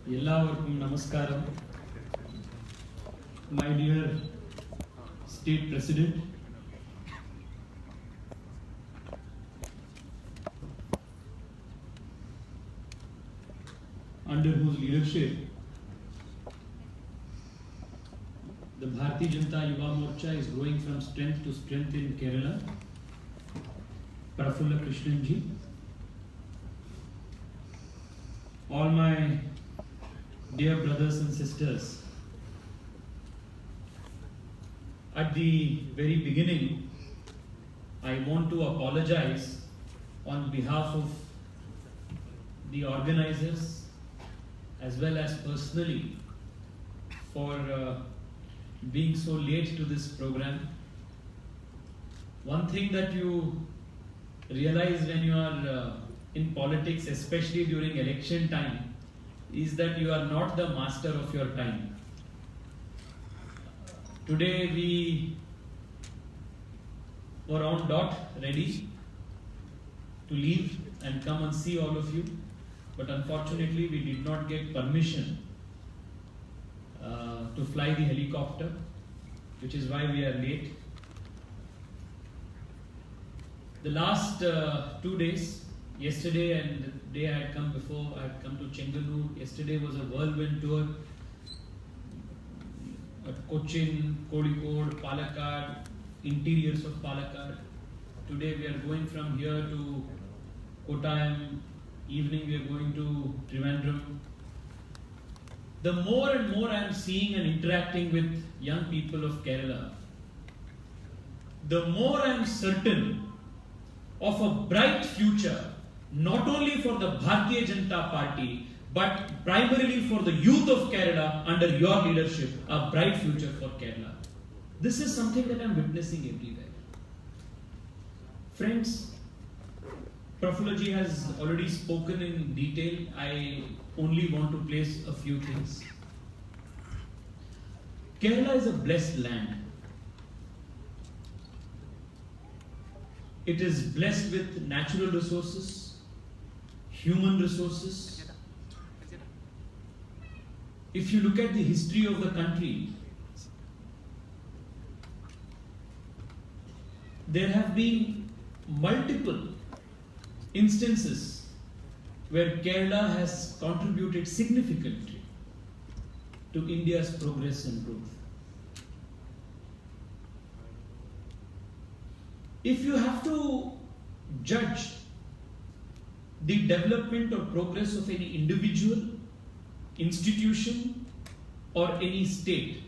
Ellavarkum Namaskaram. My dear State President, under whose leadership the Bharatiya Janata Yuva Morcha is growing from strength to strength in Kerala, Prafulla Krishnanji, all my dear brothers and sisters, at the very beginning, I want to apologize on behalf of the organizers as well as personally for being so late to this program. One thing that you realize when you are in politics, especially during election time, is that you are not the master of your time. Today we were on dot, ready to leave and come and see all of you, but unfortunately we did not get permission to fly the helicopter, which is why we are late. The last 2 days, yesterday and the day I had come before, I had come to Chengalur. Yesterday was a whirlwind tour at Cochin, Kozhikode, Palakkad, interiors of Palakkad. Today we are going from here to Kottayam. Evening we are going to Trivandrum. The more and more I am seeing and interacting with young people of Kerala, the more I am certain of a bright future, not only for the Bharatiya Janata Party, but primarily for the youth of Kerala under your leadership, a bright future for Kerala. This is something that I am witnessing everywhere. Friends, Prafullaji has already spoken in detail. I only want to place a few things. Kerala is a blessed land. It is blessed with natural resources, human resources. If you look at the history of the country, there have been multiple instances where Kerala has contributed significantly to India's progress and growth. If you have to judge the development or progress of any individual, institution, or any state,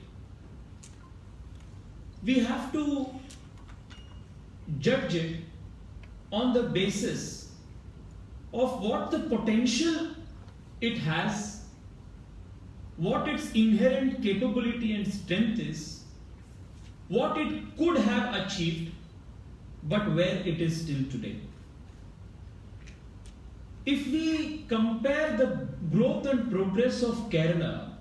we have to judge it on the basis of what the potential it has, what its inherent capability and strength is, what it could have achieved, but where it is still today. If we compare the growth and progress of Kerala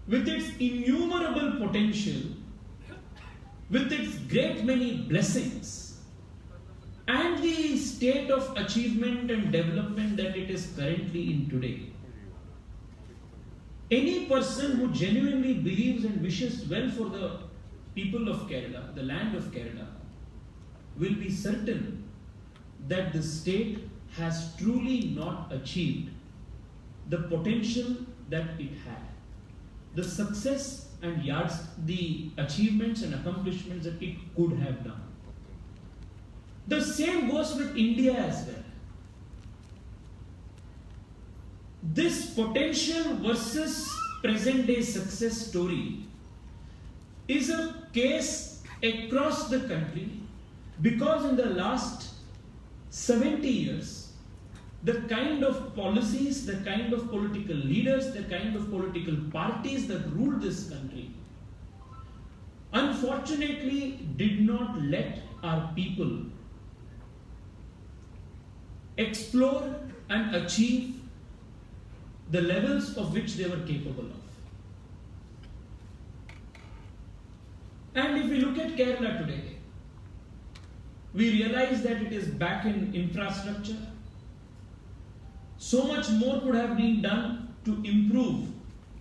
with its innumerable potential, with its great many blessings, and the state of achievement and development that it is currently in today, any person who genuinely believes and wishes well for the people of Kerala, the land of Kerala, will be certain that the state has truly not achieved the potential that it had, the success and the achievements and accomplishments that it could have done. The same goes with India as well. This potential versus present day success story is a case across the country, because in the last 70 years, the kind of policies, the kind of political leaders, the kind of political parties that ruled this country, unfortunately did not let our people explore and achieve the levels of which they were capable of. And if we look at Kerala today, we realize that it is back in infrastructure. So much more could have been done to improve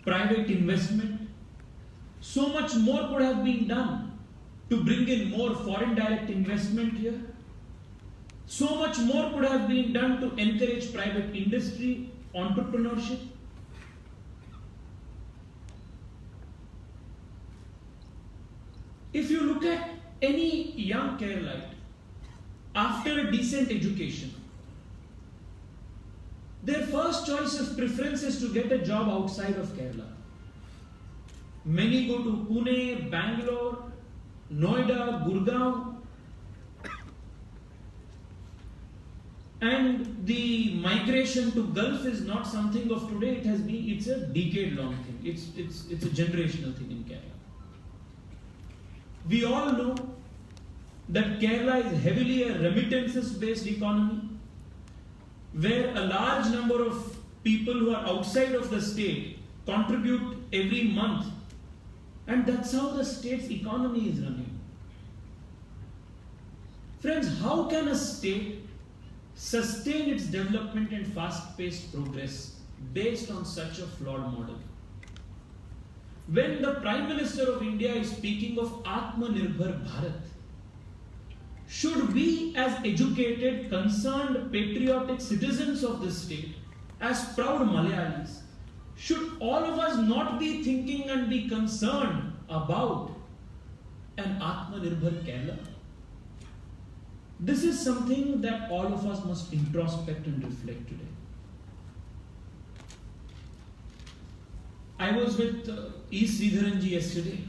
private investment. So much more could have been done to bring in more foreign direct investment here. So much more could have been done to encourage private industry, entrepreneurship. If you look at any young Keralite, after a decent education, their first choice of preference is to get a job outside of Kerala. Many go to Pune, Bangalore, Noida, Gurgaon, and the migration to Gulf is not something of today. It's a decade-long thing. It's a generational thing in Kerala. We all know that Kerala is heavily a remittances-based economy, where a large number of people who are outside of the state contribute every month, and that's how the state's economy is running. Friends, how can a state sustain its development and fast-paced progress based on such a flawed model? When the Prime Minister of India is speaking of Atmanirbhar Bharat, should we as educated, concerned, patriotic citizens of this state, as proud Malayalis, should all of us not be thinking and be concerned about an Atmanirbhar Kerala? This is something that all of us must introspect and reflect today. I was with E. Sridharanji yesterday.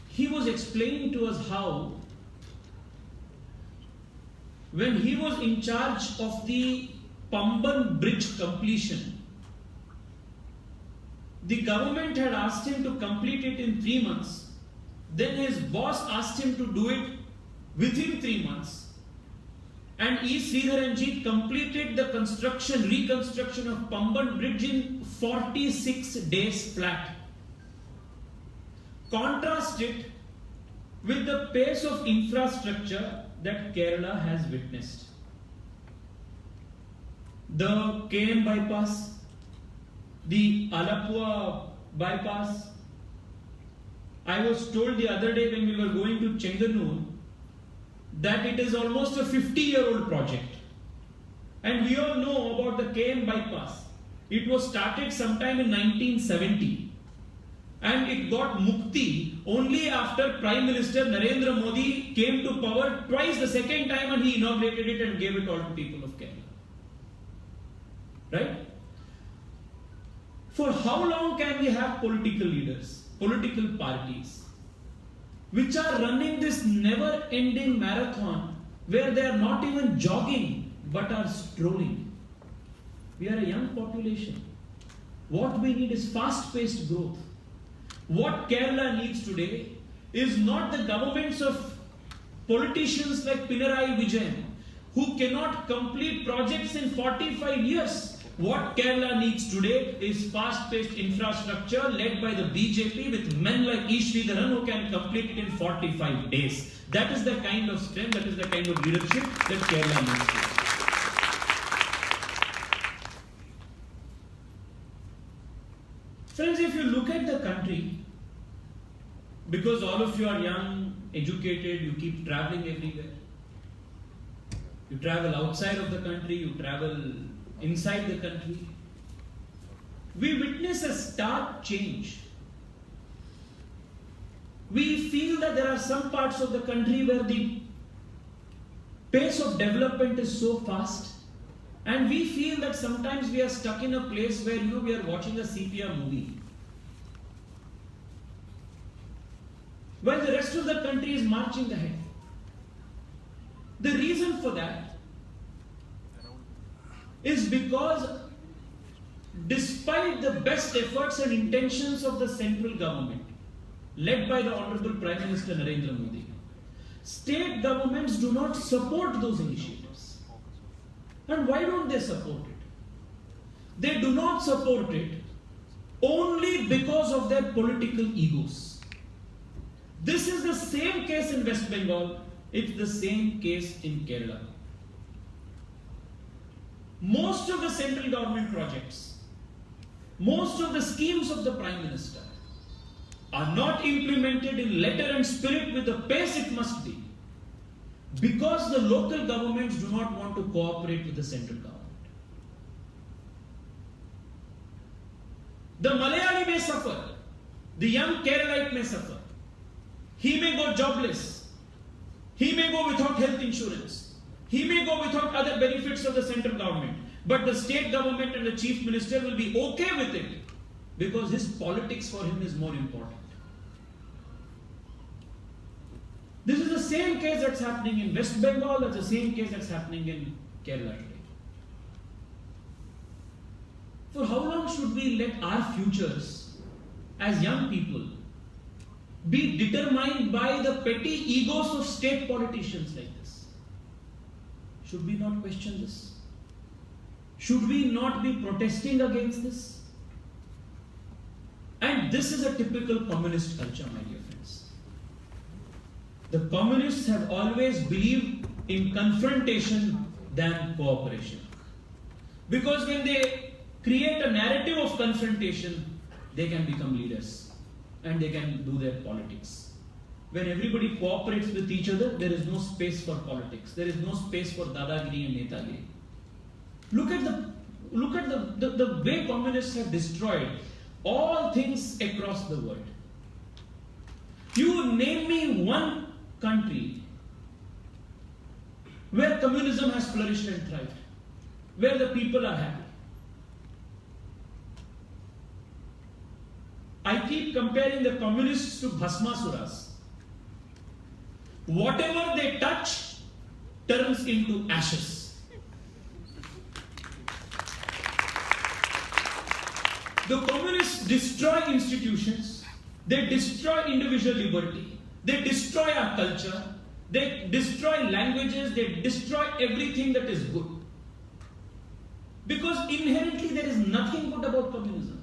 He was explaining to us how, when he was in charge of the Pamban Bridge completion, the government had asked him to complete it in 3 months. Then his boss asked him to do it within 3 months. And E. Sridharanji completed the reconstruction of Pamban Bridge in 46 days flat. Contrast it with the pace of infrastructure that Kerala has witnessed. The KM bypass, the Alapua bypass. I was told the other day when we were going to Chenganur that it is almost a 50-year-old project. And we all know about the KM bypass. It was started sometime in 1970. And it got mukti only after Prime Minister Narendra Modi came to power twice, the second time, and he inaugurated it and gave it all to people of Kerala. Right? For how long can we have political leaders, political parties, which are running this never-ending marathon where they are not even jogging but are strolling? We are a young population. What we need is fast-paced growth. What Kerala needs today is not the governments of politicians like Pinarayi Vijayan, who cannot complete projects in 45 years. What Kerala needs today is fast-paced infrastructure led by the BJP with men like E. Sridharan who can complete it in 45 days. That is the kind of strength, that is the kind of leadership that Kerala needs today. Friends, if you look at the country, because all of you are young, educated, you keep traveling everywhere. You travel outside of the country, you travel inside the country. We witness a stark change. We feel that there are some parts of the country where the pace of development is so fast, and we feel that sometimes we are stuck in a place where we are watching a sepia movie, while the rest of the country is marching ahead. The reason for that is because despite the best efforts and intentions of the central government, led by the Honorable Prime Minister Narendra Modi, state governments do not support those initiatives. And why don't they support it? They do not support it only because of their political egos. This is the same case in West Bengal, it's the same case in Kerala. Most of the central government projects most of the schemes of the Prime Minister are not implemented in letter and spirit with the pace it must be, because the local governments do not want to cooperate with the central government. The Malayali may suffer, the young Keralite may suffer, he may go jobless, he may go without health insurance, he may go without other benefits of the central government, but the state government and the chief minister will be okay with it because his politics for him is more important. This is the same case that's happening in West Bengal, that's the same case that's happening in Kerala today. For how long should we let our futures as young people be determined by the petty egos of state politicians like this? Should we not question this? Should we not be protesting against this? And this is a typical communist culture, my dear friends. The communists have always believed in confrontation than cooperation. Because when they create a narrative of confrontation, they can become leaders and they can do their politics. When everybody cooperates with each other, there is no space for politics. There is no space for dadagiri and netagiri. Look at the way communists have destroyed all things across the world. You name me one country where communism has flourished and thrived, where the people are happy. I keep comparing the communists to Bhasmasuras. Whatever they touch turns into ashes. The communists destroy institutions, they destroy individual liberty, they destroy our culture, they destroy languages, they destroy everything that is good. Because inherently there is nothing good about communism.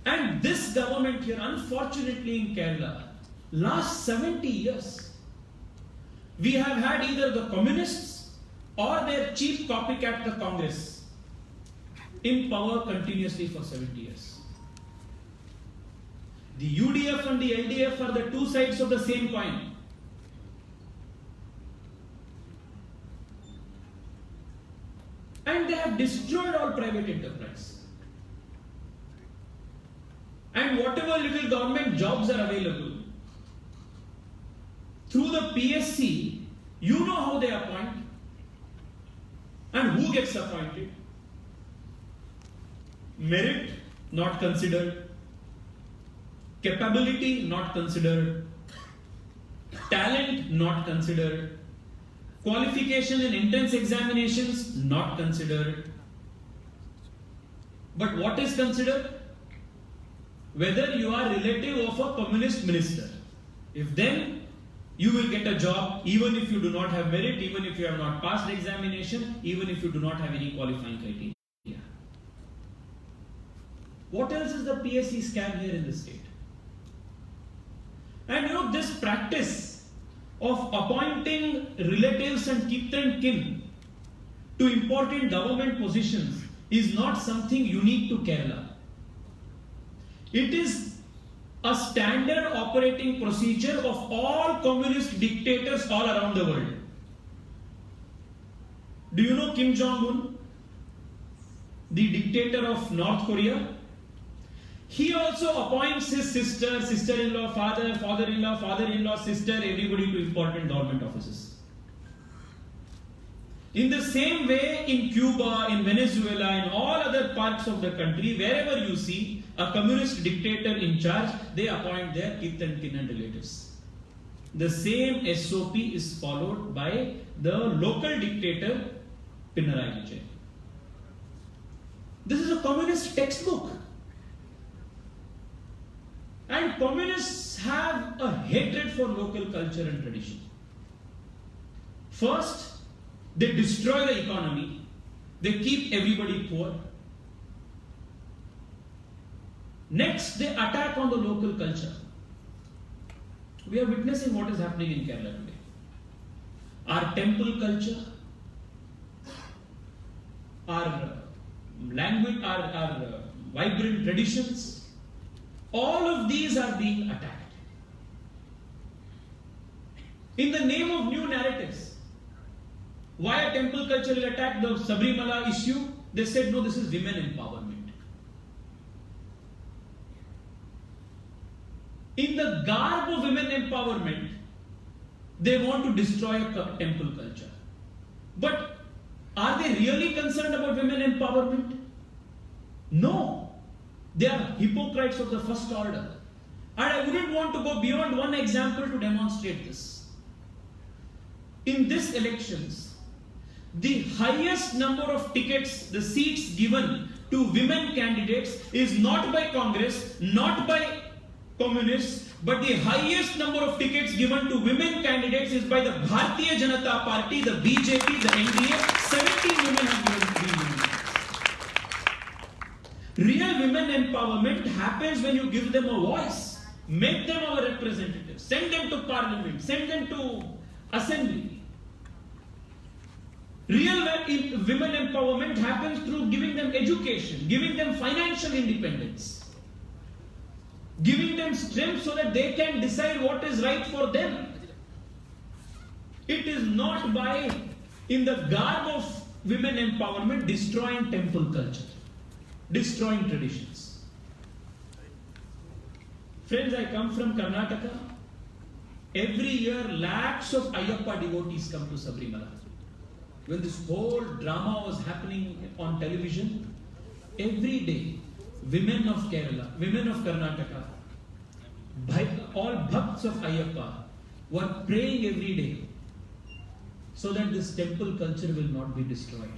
And this government here, unfortunately in Kerala, last 70 years, we have had either the communists or their chief copycat, the Congress, in power continuously for 70 years. The UDF and the LDF are the two sides of the same coin. And they have destroyed all private enterprise. And whatever little government jobs are available, through the PSC, you know how they appoint and who gets appointed. Merit not considered, capability not considered, talent not considered, qualification in entrance examinations not considered. But what is considered? Whether you are relative of a communist minister. If then you will get a job even if you do not have merit, even if you have not passed the examination, even if you do not have any qualifying criteria. What else is the PSC scam here in the state? And you know, this practice of appointing relatives and kith and kin to important government positions is not something unique to Kerala. It is a standard operating procedure of all communist dictators all around the world. Do you know Kim Jong-un, the dictator of North Korea? He also appoints his sister, sister-in-law, father, father-in-law, father-in-law, sister, everybody to important government offices. In the same way, in Cuba, in Venezuela, in all other parts of the country, wherever you see a communist dictator in charge, they appoint their kith and kin and relatives. The same SOP is followed by the local dictator, Pinarayi Vijayan. This is a communist textbook. And communists have a hatred for local culture and tradition. First, they destroy the economy. They keep everybody poor. Next, they attack on the local culture. We are witnessing what is happening in Kerala today. Our temple culture, our language, our vibrant traditions. All of these are being attacked. In the name of new narratives. Why a temple culture will attack the Sabrimala issue? They said, no, this is women empowerment. In the garb of women empowerment, they want to destroy a temple culture. But are they really concerned about women empowerment? No. They are hypocrites of the first order. And I wouldn't want to go beyond one example to demonstrate this. In these elections, the highest number of tickets, the seats given to women candidates is not by Congress, not by communists, but the highest number of tickets given to women candidates is by the Bharatiya Janata Party, the BJP, the NDA. 17 women have given 3 women. Real women empowerment happens when you give them a voice, make them our representatives, send them to parliament, send them to assembly. Real women empowerment happens through giving them education, giving them financial independence, giving them strength so that they can decide what is right for them. It is not by, in the garb of women empowerment, destroying temple culture, destroying traditions. Friends, I come from Karnataka. Every year, lakhs of Ayyappa devotees come to Sabrimala. When this whole drama was happening on television, every day, women of Kerala, women of Karnataka, all bhakts of Ayyappa were praying every day so that this temple culture will not be destroyed.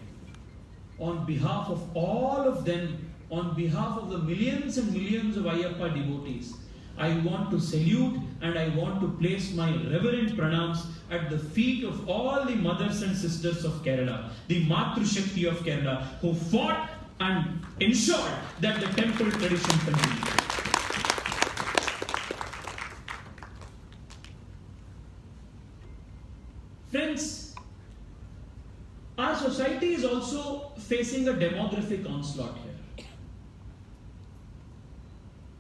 On behalf of all of them, on behalf of the millions and millions of Ayyappa devotees, I want to salute and I want to place my reverent pranams at the feet of all the mothers and sisters of Kerala, the Matru Shakti of Kerala, who fought and ensured that the temple tradition continued. Friends, our society is also facing a demographic onslaught here.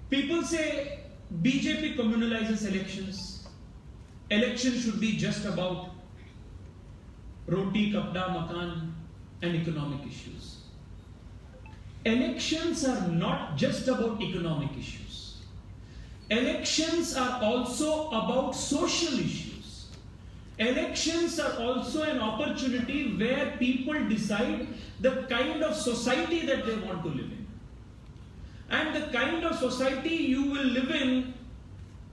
People say BJP communalizes elections. Elections should be just about roti, kapda, makan and economic issues. Elections are not just about economic issues. Elections are also about social issues. Elections are also an opportunity where people decide the kind of society that they want to live in. And the kind of society you will live in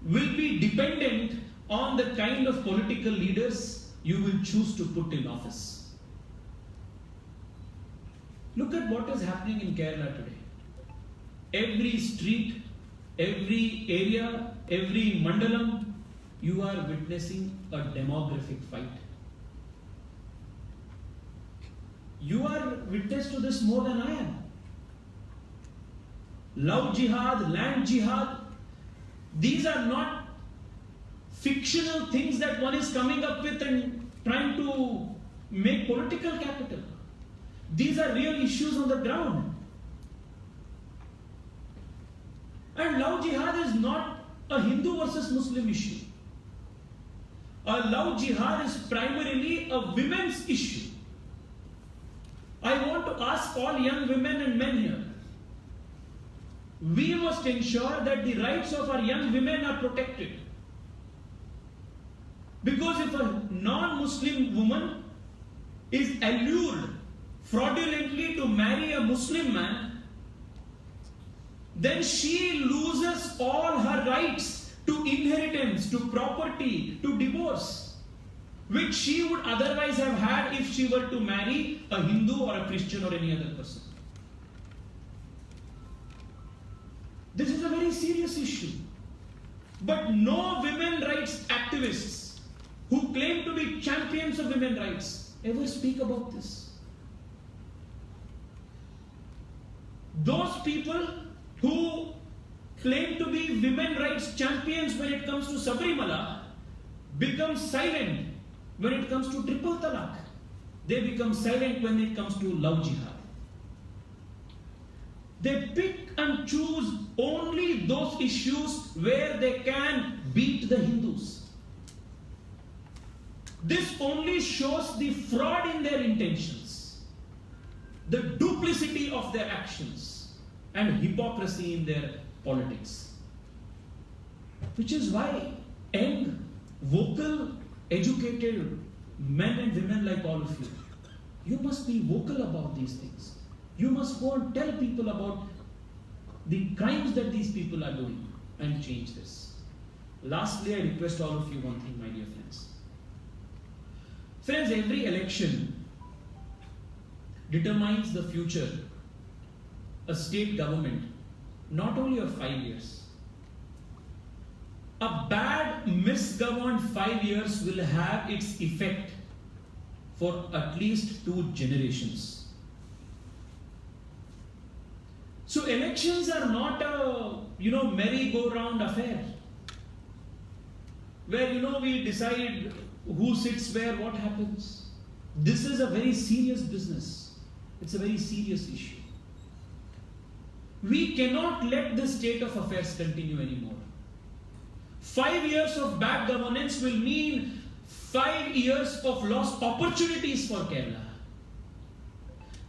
will be dependent on the kind of political leaders you will choose to put in office. Look at what is happening in Kerala today. Every street, every area, every mandalam, you are witnessing a demographic fight. You are witness to this more than I am. Love jihad, land jihad, these are not fictional things that one is coming up with and trying to make political capital. These are real issues on the ground. And love jihad is not a Hindu versus Muslim issue. Love jihad is primarily a women's issue. I want to ask all young women and men here, we must ensure that the rights of our young women are protected. Because if a non-Muslim woman is allured fraudulently to marry a Muslim man, then she loses all her rights to inheritance, to property, to divorce, which she would otherwise have had if she were to marry a Hindu or a Christian or any other person. This is a very serious issue. But no women rights activists who claim to be champions of women's rights ever speak about this. Those people who claim to be women's rights champions when it comes to Sabrimala become silent when it comes to triple talaq. They become silent when it comes to love jihad. They pick and choose only those issues where they can beat the Hindus. This only shows the fraud in their intentions, the duplicity of their actions, and hypocrisy in their politics. Which is why young, vocal, educated men and women like all of you, you must be vocal about these things. You must go and tell people about the crimes that these people are doing and change this. Lastly, I request all of you one thing, my dear friends. Friends, every election determines the future, a state government, not only of 5 years. A bad, misgoverned 5 years will have its effect for at least 2 generations. So elections are not a, merry-go-round affair where, we decide who sits where, what happens. This is a very serious business. It's a very serious issue. We cannot let this state of affairs continue anymore. 5 years of bad governance will mean 5 years of lost opportunities for Kerala.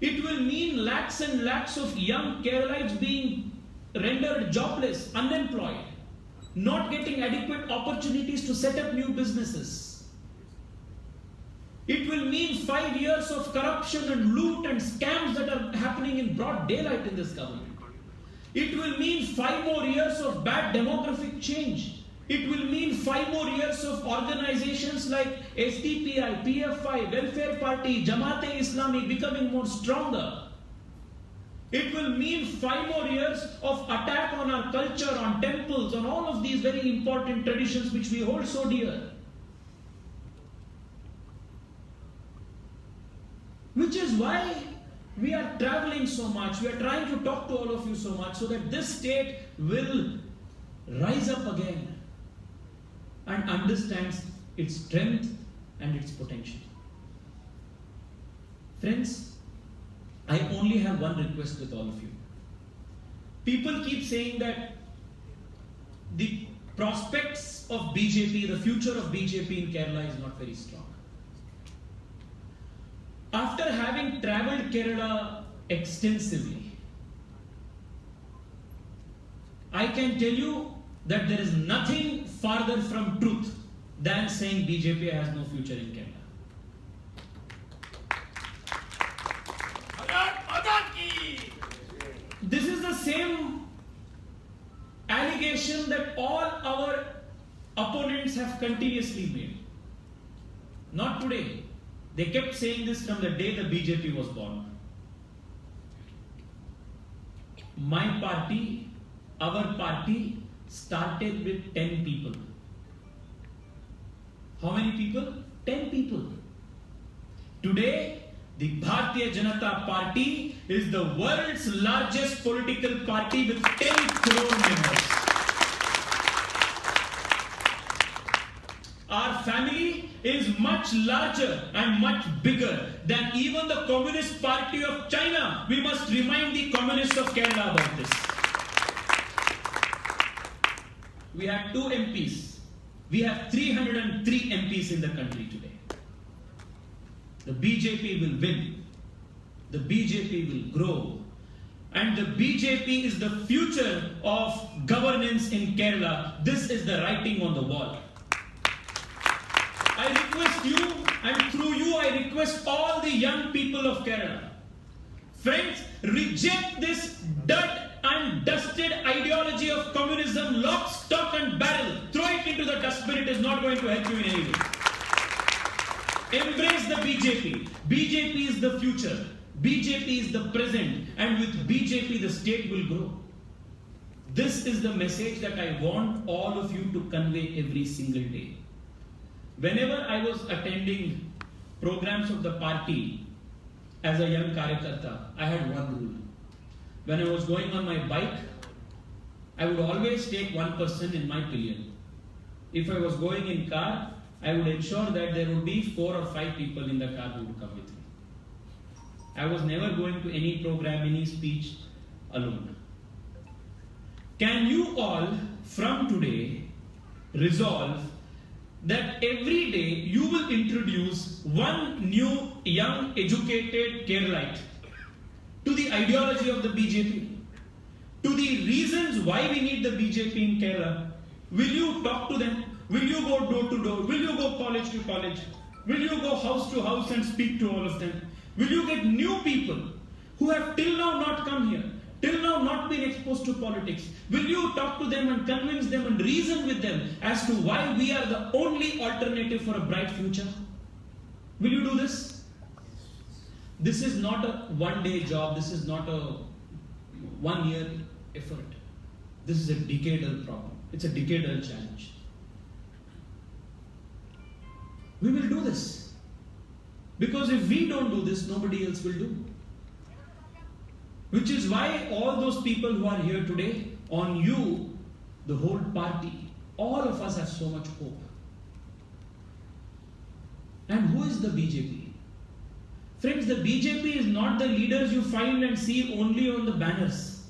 It will mean lakhs and lakhs of young Keralites being rendered jobless, unemployed, not getting adequate opportunities to set up new businesses. It will mean 5 years of corruption and loot and scams that are happening in broad daylight in this government. It will mean 5 more years of bad demographic change. It will mean 5 more years of organizations like SDPI, PFI, Welfare Party, Jamaat-e-Islami becoming more stronger. It will mean 5 more years of attack on our culture, on temples, on all of these very important traditions which we hold so dear. Which is why we are traveling so much, we are trying to talk to all of you so much so that this state will rise up again and understands its strength and its potential. Friends, I only have one request with all of you. People keep saying that the prospects of BJP, the future of BJP in Kerala is not very strong. After having travelled Kerala extensively, I can tell you that there is nothing farther from truth than saying BJP has no future in Kerala. This is the same allegation that all our opponents have continuously made. Not today. They kept saying this from the day the BJP was born. My party, our party, started with 10 people. How many people? 10 people. Today, the Bharatiya Janata Party is the world's largest political party with 10 crore members. Our family is much larger and much bigger than even the Communist Party of China. We must remind the communists of Kerala about this. We have 2 MPs. We have 303 MPs in the country today. The BJP will win. The BJP will grow. And the BJP is the future of governance in Kerala. This is the writing on the wall. I request you, and through you I request all the young people of Kerala. Friends, reject this dirt and dusted ideology of communism, lock, stock and barrel. Throw it into the dustbin. It is not going to help you in any way. Embrace the BJP. BJP is the future. BJP is the present. And with BJP, the state will grow. This is the message that I want all of you to convey every single day. Whenever I was attending programs of the party as a young Karyakarta, I had one rule. When I was going on my bike, I would always take one person in my pillion. If I was going in car, I would ensure that there would be 4 or 5 people in the car who would come with me. I was never going to any program, any speech, alone. Can you all from today resolve that every day you will introduce one new young educated Keralite to the ideology of the BJP, to the reasons why we need the BJP in Kerala? Will you talk to them? Will you go door to door? Will you go college to college? Will you go house to house and speak to all of them? Will you get new people who have till now not come here, till now not been exposed to politics? Will you talk to them and convince them and reason with them as to why we are the only alternative for a bright future? Will you do this? This is not a one-day job. This is not a one-year effort. This is a decadal problem. It's a decadal challenge. We will do this. Because if we don't do this, nobody else will do. Which is why all those people who are here today, on you, the whole party, all of us have so much hope. And who is the BJP? Friends, the BJP is not the leaders you find and see only on the banners.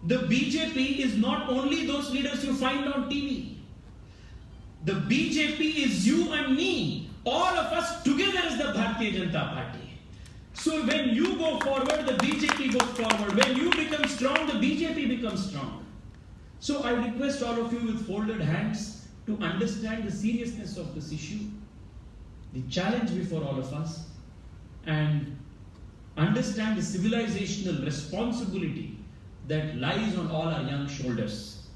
The BJP is not only those leaders you find on TV. The BJP is you and me. All of us together as the Bharatiya Janata Party. So when you go forward, the BJP goes forward. When you become strong, the BJP becomes strong. So I request all of you with folded hands to understand the seriousness of this issue, the challenge before all of us, and understand the civilizational responsibility that lies on all our young shoulders,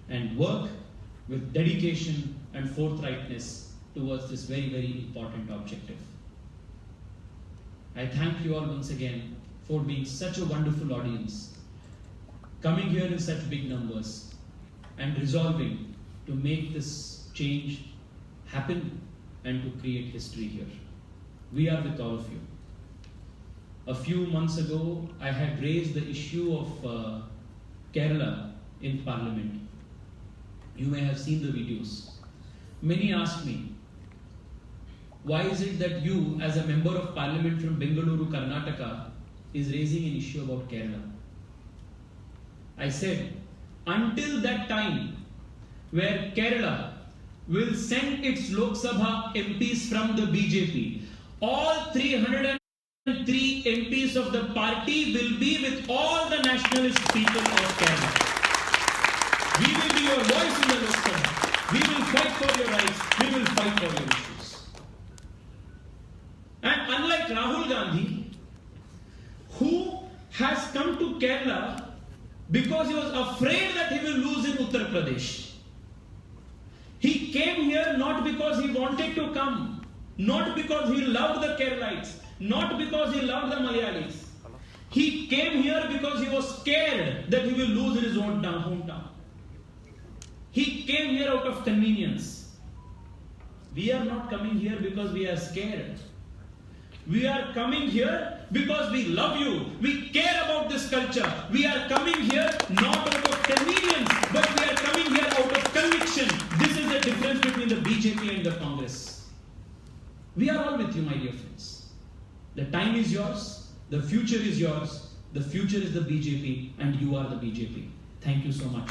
and work with dedication and forthrightness towards this very, very important objective. I thank you all once again for being such a wonderful audience, coming here in such big numbers and resolving to make this change happen and to create history here. We are with all of you. A few months ago, I had raised the issue of Kerala in Parliament. You may have seen the videos. Many asked me, why is it that you, as a member of Parliament from Bengaluru, Karnataka, is raising an issue about Kerala? I said, until that time where Kerala will send its Lok Sabha MPs from the BJP, all 303 MPs of the party will be with all the nationalist people of Kerala. We will be your voice in the Lok Sabha. We will fight for your rights. We will fight for your issues. And unlike Rahul Gandhi, who has come to Kerala because he was afraid that he will lose in Uttar Pradesh. He came here not because he wanted to come, not because he loved the Keralites, not because he loved the Malayalis. He came here because he was scared that he will lose in his own hometown. He came here out of convenience. We are not coming here because we are scared. We are coming here because we love you. We care about this culture. We are coming here not out of convenience, but we are coming here out of conviction. This is the difference between the BJP and the Congress. We are all with you, my dear friends. The time is yours. The future is yours. The future is the BJP, and you are the BJP. Thank you so much.